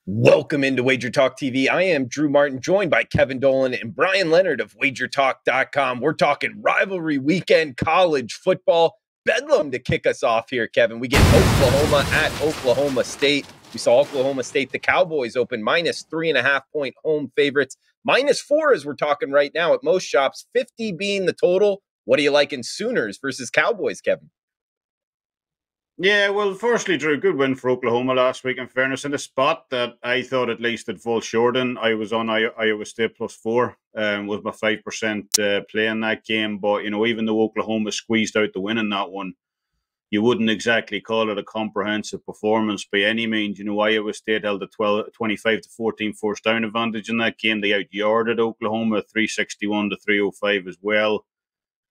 Welcome into Wager Talk TV. I am Drew Martin, joined by Kevin Dolan and Brian Leonard of WagerTalk.com. We're talking rivalry weekend college football. Bedlam to kick us off here, Kevin. We get Oklahoma at Oklahoma State. We saw Oklahoma State, the Cowboys, open minus 3.5-point home favorites. -4 as we're talking right now at most shops, 50 being the total. What do you like in Sooners versus Cowboys, Kevin? Yeah, well, firstly, Drew, good win for Oklahoma last week. In fairness, in a spot that I thought at least would fall short in, I was on Iowa State +4 with my 5% play in that game. But, even though Oklahoma squeezed out the win in that one, you wouldn't exactly call it a comprehensive performance by any means. Iowa State held a 25-14 first down advantage in that game. They out-yarded Oklahoma 361 to 305 as well.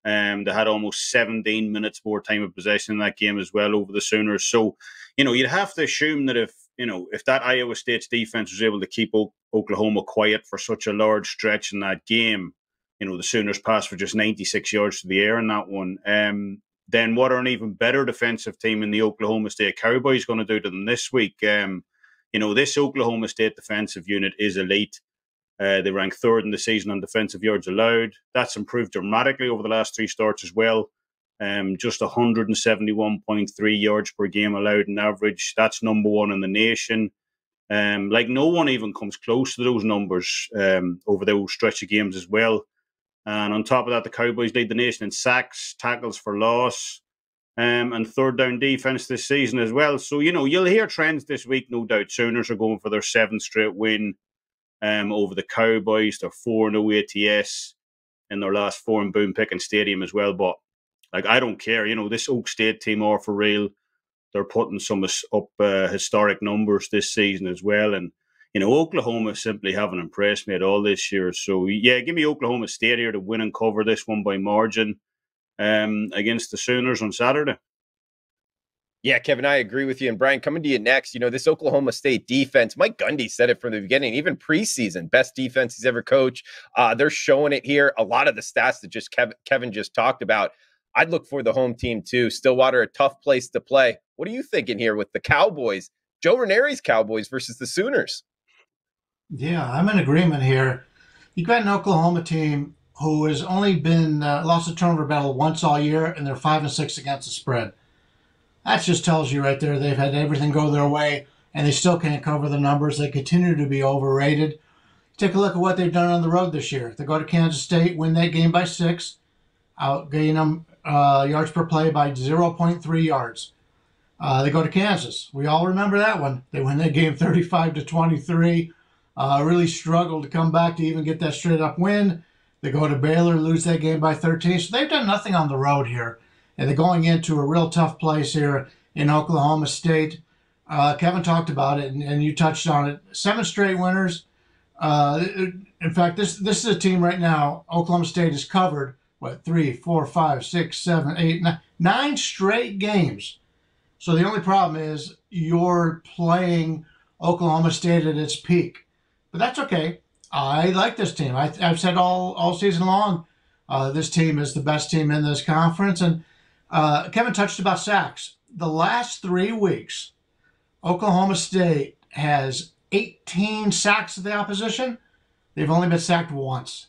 They had almost 17 minutes more time of possession in that game as well over the Sooners. So, you'd have to assume that if that Iowa State's defense was able to keep Oklahoma quiet for such a large stretch in that game, the Sooners passed for just 96 yards to the air in that one. Then what are an even better defensive team in the Oklahoma State Cowboys going to do to them this week? This Oklahoma State defensive unit is elite. They rank third in the season on defensive yards allowed. That's improved dramatically over the last three starts as well. Just 171.3 yards per game allowed in average. That's number one in the nation. No one even comes close to those numbers over those stretch of games as well. And on top of that, the Cowboys lead the nation in sacks, tackles for loss, and third down defense this season as well. So, you'll hear trends this week, no doubt. Sooners are going for their 7th straight win over the Cowboys. They're 4-0 ATS in their last 4 in Boone Pickens Stadium as well. But, I don't care. This Oak State team are for real. They're putting some historic numbers this season as well. And, Oklahoma simply haven't impressed me at all this year. So, yeah, give me Oklahoma State here to win and cover this one by margin against the Sooners on Saturday. Yeah, Kevin, I agree with you. And Brian, coming to you next, this Oklahoma State defense, Mike Gundy said it from the beginning, even preseason, best defense he's ever coached. They're showing it here. A lot of the stats that Kevin just talked about, I'd look for the home team too. Stillwater, a tough place to play. What are you thinking here with the Cowboys, Joe Ranieri's Cowboys versus the Sooners? Yeah, I'm in agreement here. You've got an Oklahoma team who has only been lost a turnover battle once all year, and they're 5-6 against the spread. That just tells you right there they've had everything go their way, and they still can't cover the numbers. They continue to be overrated. Take a look at what they've done on the road this year. They go to Kansas State, win that game by 6, outgain them yards per play by 0.3 yards. They go to Kansas. We all remember that one. They win that game 35-23. Really struggled to come back to even get that straight-up win. They go to Baylor, lose that game by 13. So they've done nothing on the road here. And they're going into a real tough place here in Oklahoma State. Kevin talked about it, and you touched on it. 7 straight winners. In fact, this is a team right now. Oklahoma State has covered, 3, 4, 5, 6, 7, 8, 9 straight games. So the only problem is you're playing Oklahoma State at its peak. But that's okay. I like this team. I've said all season long, this team is the best team in this conference. And Kevin touched about sacks. The last 3 weeks, Oklahoma State has 18 sacks of the opposition. They've only been sacked once.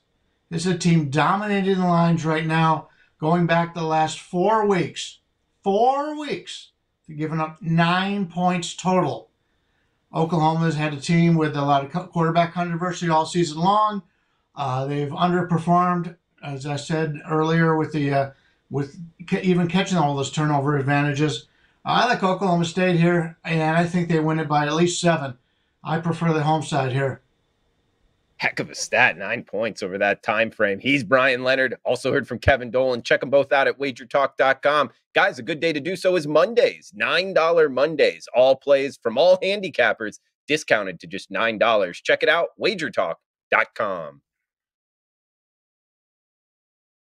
This is a team dominating the lines right now, going back the last 4 weeks. 4 weeks. They've given up 9 points total. Oklahoma has had a team with a lot of quarterback controversy all season long. They've underperformed, as I said earlier, with even catching all those turnover advantages. I like Oklahoma State here, and I think they win it by at least 7. I prefer the home side here. Heck of a stat, 9 points over that time frame. He's Brian Leonard. Also heard from Kevin Dolan. Check them both out at WagerTalk.com. Guys, a good day to do so is Mondays. $9 Mondays. All plays from all handicappers discounted to just $9. Check it out, WagerTalk.com.